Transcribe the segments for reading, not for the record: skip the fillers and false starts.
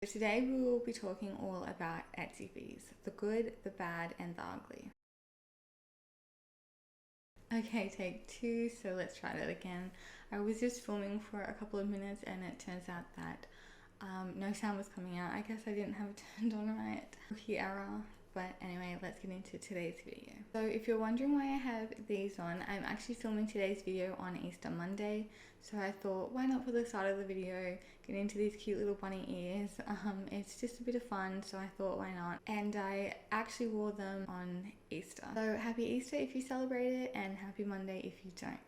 today we will be talking all about Etsy fees, the good, the bad, and the ugly. Okay, take two, so let's try that again. I was just filming for a couple of minutes and it turns out that no sound was coming out. I guess I didn't have it turned on right. Rookie error. But anyway, let's get into today's video. So if you're wondering why I have these on, I'm actually filming today's video on Easter Monday. So I thought, why not for the start of the video, get into these cute little bunny ears. It's just a bit of fun, so I thought, why not? And I actually wore them on Easter. So happy Easter if you celebrate it, and happy Monday if you don't.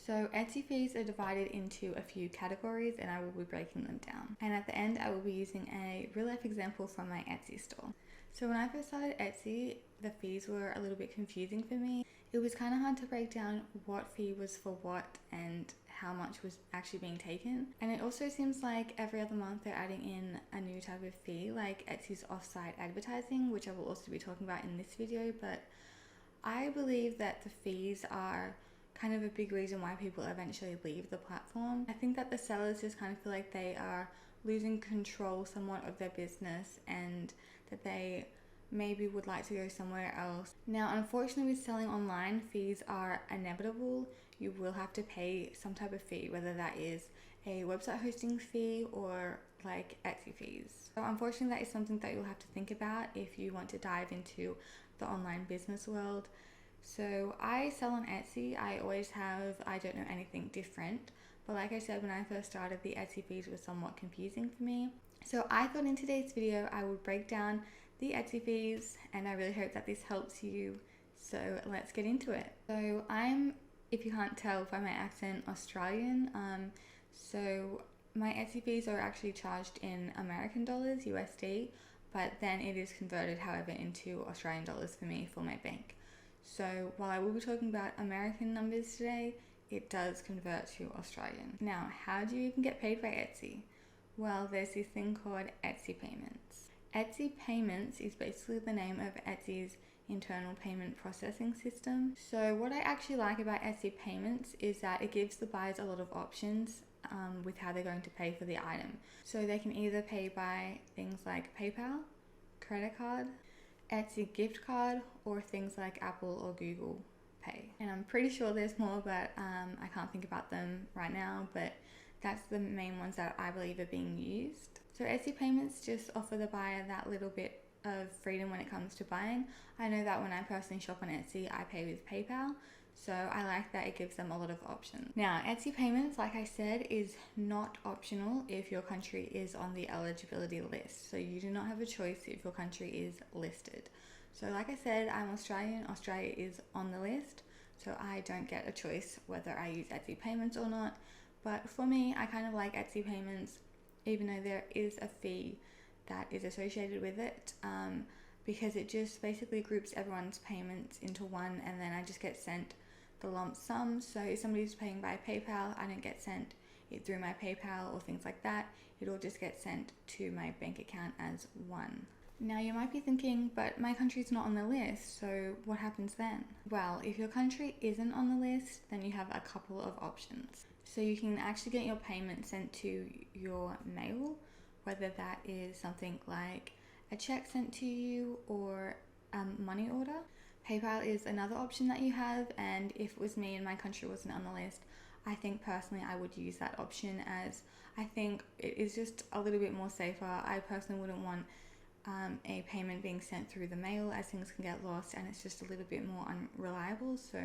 So Etsy fees are divided into a few categories and I will be breaking them down. And at the end, I will be using a real life example from my Etsy store. So when I first started Etsy, the fees were a little bit confusing for me. It was kind of hard to break down what fee was for what and how much was actually being taken. And it also seems like every other month they're adding in a new type of fee, like Etsy's off-site advertising, which I will also be talking about in this video. But I believe that the fees are kind of a big reason why people eventually leave the platform. I think that the sellers just kind of feel like they are losing control somewhat of their business and that they maybe would like to go somewhere else. Now, unfortunately with selling online, fees are inevitable. You will have to pay some type of fee, whether that is a website hosting fee or like Etsy fees. So unfortunately that is something that you'll have to think about if you want to dive into the online business world. So I sell on Etsy. I always have. I don't know anything different. But like I said, when I first started, the Etsy fees were somewhat confusing for me. So I thought in today's video, I would break down the Etsy fees and I really hope that this helps you. So let's get into it. So I'm, if you can't tell by my accent, Australian. So my Etsy fees are actually charged in American dollars, USD, but then it is converted, however, into Australian dollars for me for my bank. So while I will be talking about American numbers today, it does convert to Australian. Now, how do you even get paid by Etsy? Well, there's this thing called Etsy Payments. Etsy Payments is basically the name of Etsy's internal payment processing system. So what I actually like about Etsy Payments is that it gives the buyers a lot of options with how they're going to pay for the item. So they can either pay by things like PayPal, credit card, Etsy gift card, or things like Apple or Google Pay. And I'm pretty sure there's more, but I can't think about them right now, but that's the main ones that I believe are being used. So Etsy Payments just offer the buyer that little bit of freedom when it comes to buying. I know that when I personally shop on Etsy, I pay with PayPal. So I like that it gives them a lot of options. Now, Etsy Payments, like I said, is not optional if your country is on the eligibility list. So you do not have a choice if your country is listed. So like I said, I'm Australian. Australia is on the list. So I don't get a choice whether I use Etsy Payments or not. But for me, I kind of like Etsy Payments, even though there is a fee that is associated with it, because it just basically groups everyone's payments into one and then I just get sent the lump sum. So if somebody's paying by PayPal, I don't get sent it through my PayPal or things like that. It all just gets sent to my bank account as one. Now you might be thinking, but my country's not on the list, so what happens then? Well, if your country isn't on the list, then you have a couple of options. So you can actually get your payment sent to your mail, whether that is something like a check sent to you or a money order. PayPal is another option that you have, and if it was me and my country wasn't on the list, I think personally I would use that option, as I think it is just a little bit more safer. I personally wouldn't want a payment being sent through the mail, as things can get lost and it's just a little bit more unreliable. So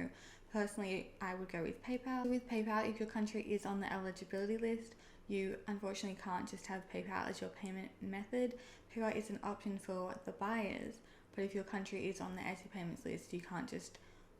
personally I would go with PayPal. With PayPal, if your country is on the eligibility list, you unfortunately can't just have PayPal as your payment method. PayPal is an option for the buyers, but if your country is on the Etsy Payments list, you can't just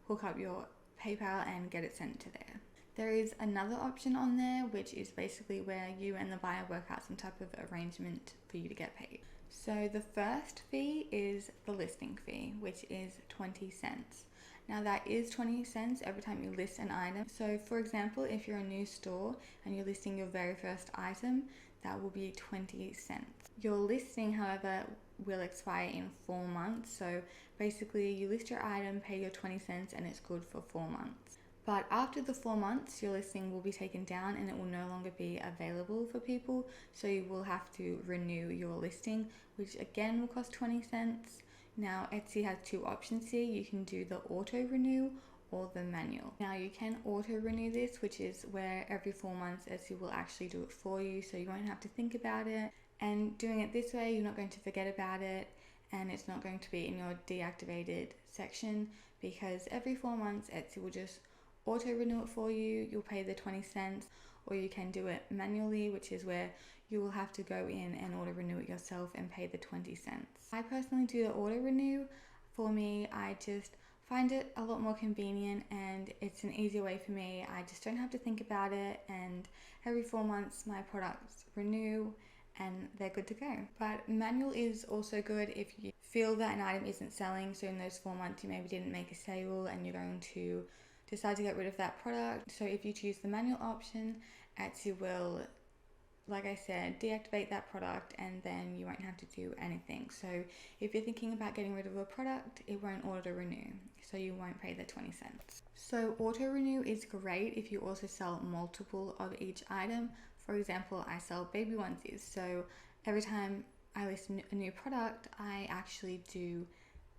hook up your PayPal and get it sent to there. There is another option on there, which is basically where you and the buyer work out some type of arrangement for you to get paid. So the first fee is the listing fee, which is 20 cents. Now that is 20 cents every time you list an item. So for example, if you're a new store and you're listing your very first item, that will be 20 cents. Your listing, however, will expire in 4 months. So basically you list your item, pay your 20 cents and it's good for 4 months. But after the 4 months, your listing will be taken down and it will no longer be available for people. So you will have to renew your listing, which again will cost 20 cents. Now Etsy has two options here. You can do the auto renew or the manual. Now you can auto renew this, which is where every 4 months Etsy will actually do it for you, so you won't have to think about it. And doing it this way, you're not going to forget about it, and it's not going to be in your deactivated section, because every 4 months Etsy will just auto renew it for you. You'll pay the 20 cents, or you can do it manually, which is where you will have to go in and auto renew it yourself and pay the 20 cents. I personally do the auto renew. For me, I just find it a lot more convenient and it's an easier way for me. I just don't have to think about it, and every 4 months my products renew and they're good to go. But manual is also good if you feel that an item isn't selling. So in those 4 months you maybe didn't make a sale and you're going to decide to get rid of that product. So if you choose the manual option, Etsy will, like I said, deactivate that product and then you won't have to do anything. So if you're thinking about getting rid of a product, it won't auto renew, so you won't pay the 20 cents. So auto renew is great if you also sell multiple of each item. For example, I sell baby onesies, so every time I list a new product, I actually do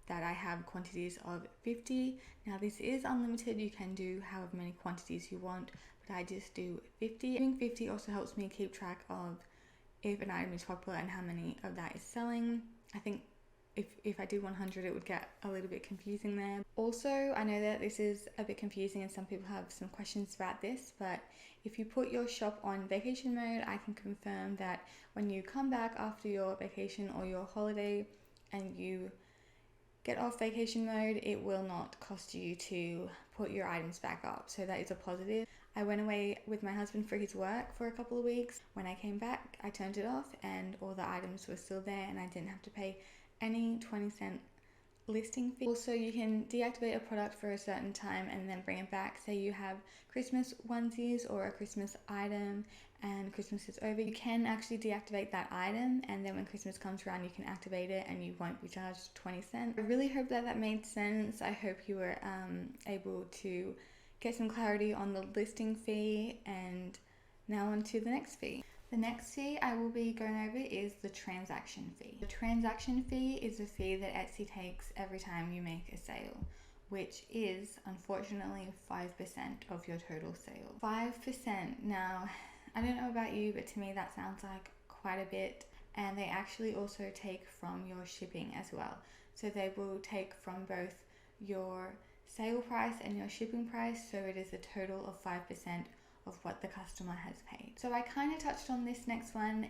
that I have quantities of 50. Now this is unlimited, you can do however many quantities you want, but I just do 50. Doing 50 also helps me keep track of if an item is popular and how many of that is selling. I think if I did 100 it would get a little bit confusing there. Also, I know that this is a bit confusing and some people have some questions about this, but if you put your shop on vacation mode, I can confirm that when you come back after your vacation or your holiday and you get off vacation mode, it will not cost you to put your items back up. So that is a positive. I went away with my husband for his work for a couple of weeks. When I came back, I turned it off and all the items were still there and I didn't have to pay any 20-cent listing fee. Also, you can deactivate a product for a certain time and then bring it back. Say you have Christmas onesies or a Christmas item and Christmas is over, you can actually deactivate that item, and then when Christmas comes around you can activate it and you won't be charged 20 cents. I really hope that made sense. I hope you were able to get some clarity on the listing fee. And now on to the next fee. The next fee I will be going over is the transaction fee. The transaction fee is a fee that Etsy takes every time you make a sale, which is unfortunately 5% of your total sale. 5%. Now, I don't know about you, but to me that sounds like quite a bit. And they actually also take from your shipping as well. So they will take from both your sale price and your shipping price, so it is a total of 5% of what the customer has paid. So I kind of touched on this next one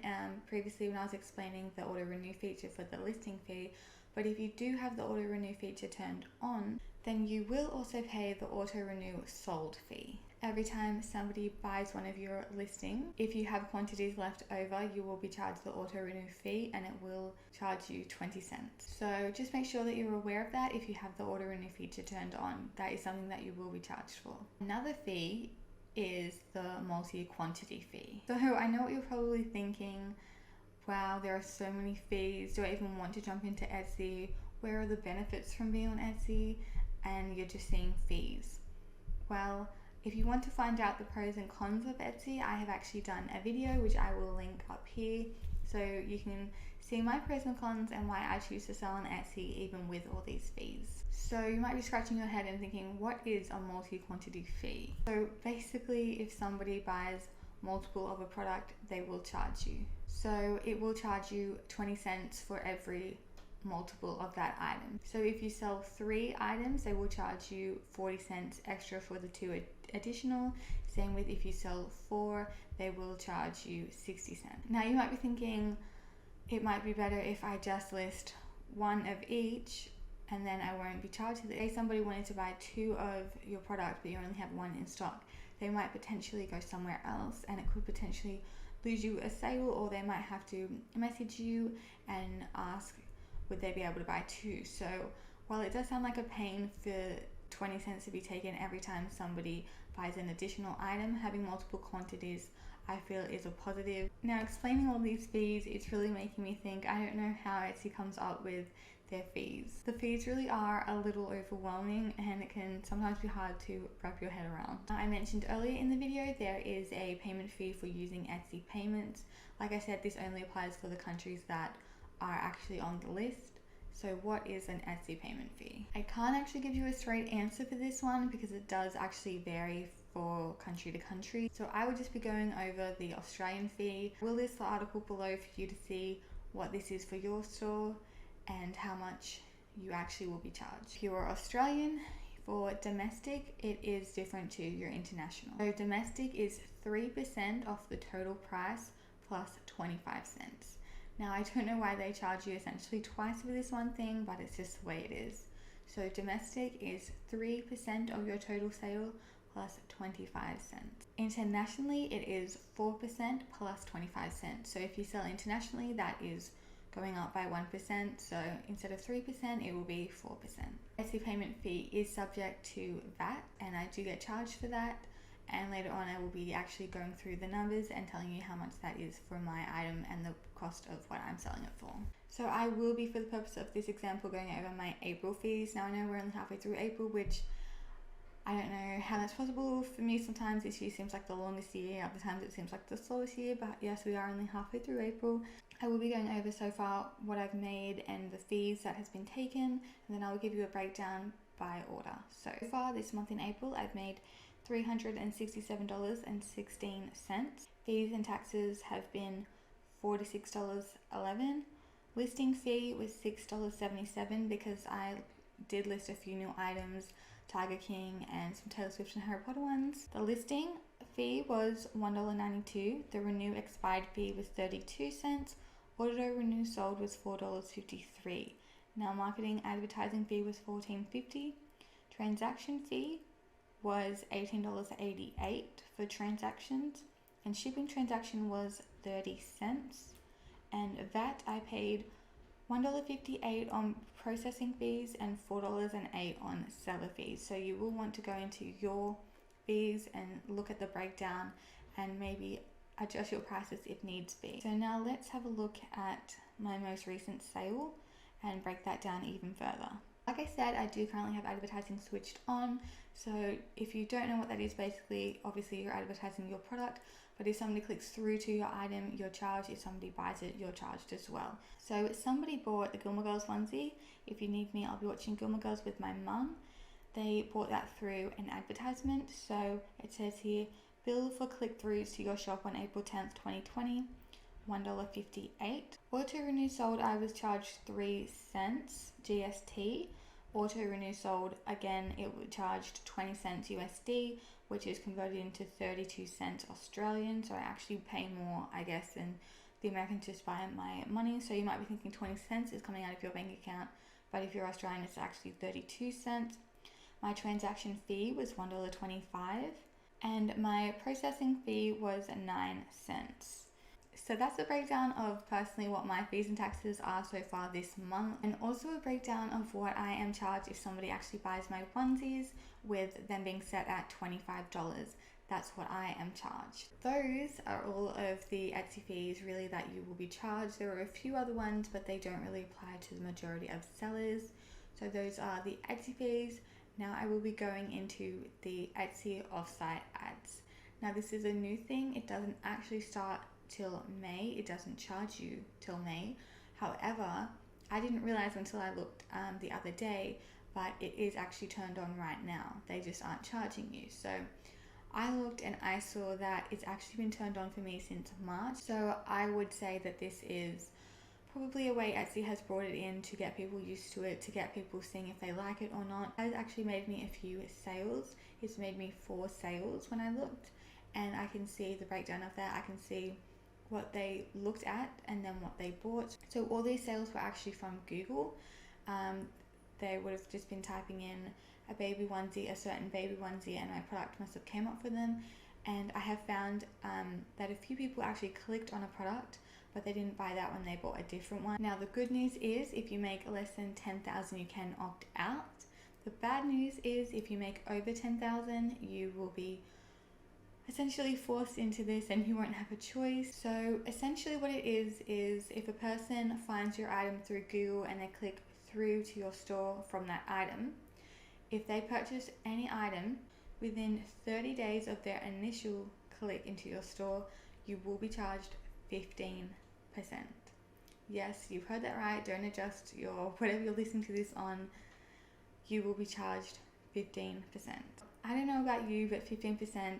previously when I was explaining the auto renew feature for the listing fee, but if you do have the auto renew feature turned on, then you will also pay the auto renew sold fee. Every time somebody buys one of your listings, if you have quantities left over, you will be charged the auto renew fee and it will charge you 20 cents. So just make sure that you're aware of that. If you have the auto renew feature turned on, that is something that you will be charged for. Another fee is the multi-quantity fee. So I know what you're probably thinking, wow, there are so many fees. Do I even want to jump into Etsy? Where are the benefits from being on Etsy? And you're just seeing fees. Well, if you want to find out the pros and cons of Etsy, I have actually done a video which I will link up here, so you can see my pros and cons and why I choose to sell on Etsy even with all these fees. So you might be scratching your head and thinking, what is a multi-quantity fee? So basically, if somebody buys multiple of a product, they will charge you. So it will charge you 20 cents for every multiple of that item. So if you sell 3 items, they will charge you 40 cents extra for the 2 additional. Same with if you sell 4, they will charge you 60 cents. Now you might be thinking, it might be better if I just list 1 of each and then I won't be charged. Say somebody wanted to buy 2 of your product but you only have 1 in stock, they might potentially go somewhere else and it could potentially lose you a sale, or they might have to message you and ask would they be able to buy 2. So while it does sound like a pain for 20 cents to be taken every time somebody buys an additional item, having multiple quantities I feel is a positive. Now, explaining all these fees, it's really making me think. I don't know how Etsy comes up with their fees. The fees really are a little overwhelming, and it can sometimes be hard to wrap your head around. I mentioned earlier in the video there is a payment fee for using Etsy payments. Like I said, this only applies for the countries that are actually on the list. So what is an Etsy payment fee? I can't actually give you a straight answer for this one because it does actually vary for country to country. So I would just be going over the Australian fee. We'll list the article below for you to see what this is for your store and how much you actually will be charged. If you're Australian, for domestic, it is different to your international. So domestic is 3% off the total price plus 25 cents. Now, I don't know why they charge you essentially twice for this one thing, but it's just the way it is. So domestic is 3% of your total sale plus 25 cents. Internationally, it is 4% plus 25 cents. So if you sell internationally, that is going up by 1%. So instead of 3%, it will be 4%. Etsy payment fee is subject to VAT, and I do get charged for that. And later on, I will be actually going through the numbers and telling you how much that is for my item and the cost of what I'm selling it for. So I will be, for the purpose of this example, going over my April fees. Now I know we're only halfway through April, which I don't know how that's possible. For me, sometimes this year seems like the longest year, other times it seems like the slowest year, but yes, we are only halfway through April. I will be going over so far what I've made and the fees that has been taken, and then I will give you a breakdown by order. So far this month in April, I've made $367.16. Fees and taxes have been $46.11. Listing fee was $6.77 because I did list a few new items, Tiger King and some Taylor Swift and Harry Potter ones. The listing fee was $1.92. The renew expired fee was 32 cents. Auto renew sold was $4.53. Now marketing advertising fee was $14.50. Transaction fee was $18.88 for transactions, and shipping transaction was 30 cents. And VAT, I paid $1.58 on processing fees and $4.08 on seller fees. So you will want to go into your fees and look at the breakdown and maybe adjust your prices if needs be. So now let's have a look at my most recent sale and break that down even further. Like I said, I do currently have advertising switched on. So if you don't know what that is, basically, obviously you're advertising your product, but if somebody clicks through to your item, you're charged. If somebody buys it, you're charged as well. So if somebody bought the Gilmore Girls onesie, if you need me, I'll be watching Gilmore Girls with my mum. They bought that through an advertisement. So it says here, bill for click-throughs to your shop on April 10th, 2020, $1.58. Auto renew sold, I was charged 3 cents GST. Auto renew sold, again, it was charged 20 cents USD, which is converted into 32 cents Australian. So I actually pay more, I guess, than the Americans just buy my money. So you might be thinking 20 cents is coming out of your bank account, but if you're Australian, it's actually 32 cents. My transaction fee was $1.25, and my processing fee was 9 cents. So that's a breakdown of personally what my fees and taxes are so far this month, and also a breakdown of what I am charged if somebody actually buys my onesies, with them being set at $25. That's what I am charged. Those are all of the Etsy fees really that you will be charged. There are a few other ones, but they don't really apply to the majority of sellers. So those are the Etsy fees. Now I will be going into the Etsy Off Site Ads. Now this is a new thing. It doesn't actually start till May. It doesn't charge you till May. However, I didn't realize until I looked the other day, but it is actually turned on right now. They just aren't charging you. So I looked and I saw that it's actually been turned on for me since March. So I would say that this is probably a way Etsy has brought it in to get people used to it, to get people seeing if they like it or not. It has actually made me a few sales. It's made me 4 sales when I looked, and I can see the breakdown of that. I can see what they looked at and then what they bought. So all these sales were actually from Google. They would have just been typing in a baby onesie, a certain baby onesie, and my product must have came up for them. And I have found that a few people actually clicked on a product, but they didn't buy that when they bought a different one. Now the good news is if you make less than 10,000, you can opt out. The bad news is if you make over 10,000, you will be essentially forced into this and you won't have a choice. So essentially what it is if a person finds your item through Google and they click through to your store from that item, if they purchase any item within 30 days of their initial click into your store, you will be charged 15%. Yes, you've heard that right. Don't adjust your whatever you're listening to this on. You will be charged 15%. I don't know about you, but 15%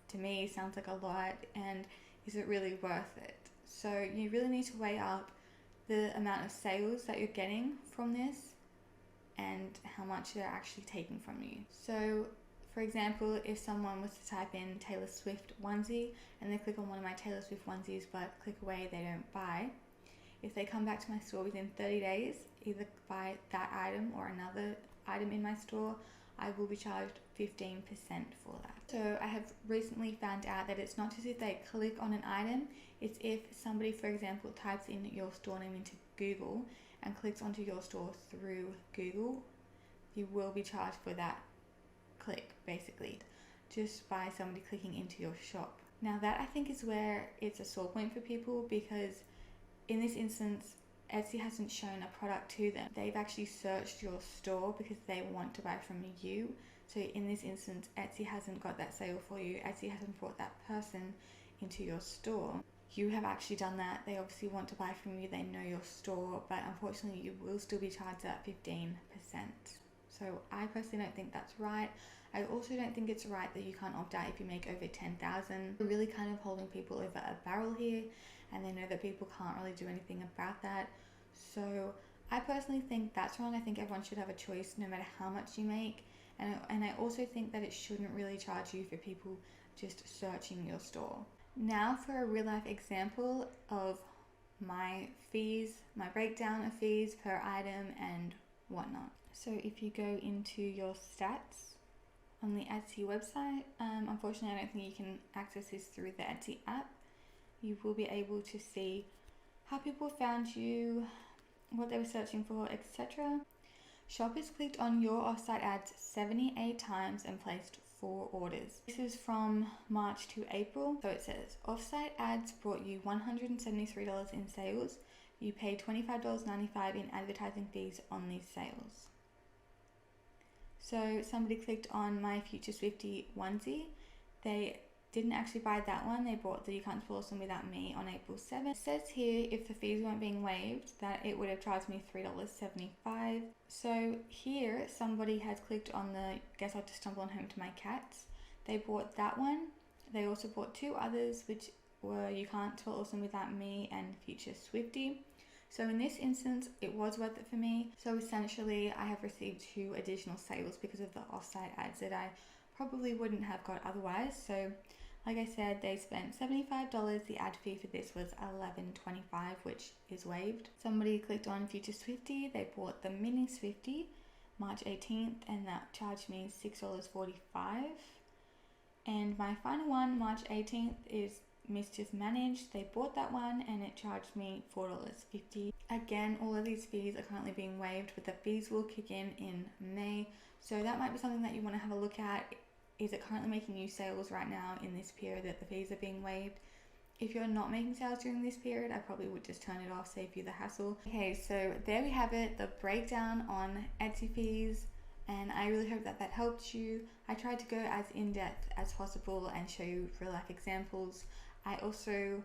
to me sounds like a lot, and is it really worth it? So you really need to weigh up the amount of sales that you're getting from this and how much they're actually taking from you. So for example, if someone was to type in Taylor Swift onesie and they click on one of my Taylor Swift onesies but click away, they don't buy, if they come back to my store within 30 days, either buy that item or another item in my store, I will be charged 15% for that. So I have recently found out that it's not just if they click on an item, it's if somebody, for example, types in your store name into Google and clicks onto your store through Google, you will be charged for that click, basically, just by somebody clicking into your shop. Now that I think is where it's a sore point for people, because in this instance, Etsy hasn't shown a product to them. They've actually searched your store because they want to buy from you. So in this instance, Etsy hasn't got that sale for you. Etsy hasn't brought that person into your store. You have actually done that. They obviously want to buy from you. They know your store, but unfortunately you will still be charged that 15%. So I personally don't think that's right. I also don't think it's right that you can't opt out if you make over 10,000. We're really kind of holding people over a barrel here, and they know that people can't really do anything about that. So I personally think that's wrong. I think everyone should have a choice no matter how much you make. And I also think that it shouldn't really charge you for people just searching your store. Now for a real life example of my fees, my breakdown of fees per item and whatnot. So if you go into your stats on the Etsy website, unfortunately I don't think you can access this through the Etsy app. You will be able to see how people found you, what they were searching for, etc. Shoppers clicked on your offsite ads 78 times and placed 4 orders. This is from March to April. So it says, offsite ads brought you $173 in sales. You paid $25.95 in advertising fees on these sales. So somebody clicked on my Future Swiftie onesie. They didn't actually buy that one. They bought the You Can't Spell Awesome Without Me on April 7th. It says here if the fees weren't being waived that it would have charged me $3.75. So here somebody has clicked on the Guess I'll Just Stumble on Home to My Cats. They bought that one. They also bought 2 others, which were You Can't Spell Awesome Without Me and Future Swiftie. So in this instance, it was worth it for me. So essentially I have received 2 additional sales because of the offsite ads that I probably wouldn't have got otherwise. So like I said, they spent $75. The ad fee for this was $11.25, which is waived. Somebody clicked on Future Swiftie. They bought the Mini Swiftie March 18th, and that charged me $6.45. And my final one, March 18th, is Mischief Managed. They bought that one and it charged me $4.50. Again, all of these fees are currently being waived, but the fees will kick in May. So that might be something that you want to have a look at. Is it currently making you sales right now in this period that the fees are being waived? If you're not making sales during this period, I probably would just turn it off, save you the hassle. Okay, so there we have it, the breakdown on Etsy fees, and I really hope that that helped you. I tried to go as in-depth as possible and show you real life examples. I also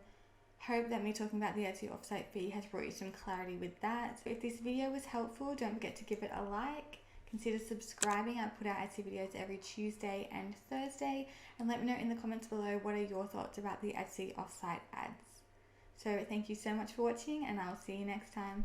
hope that me talking about the Etsy offsite fee has brought you some clarity with that. So if this video was helpful, don't forget to give it a like. Consider subscribing. I put out Etsy videos every Tuesday and Thursday, and let me know in the comments below what are your thoughts about the Etsy offsite ads. So thank you so much for watching, and I'll see you next time.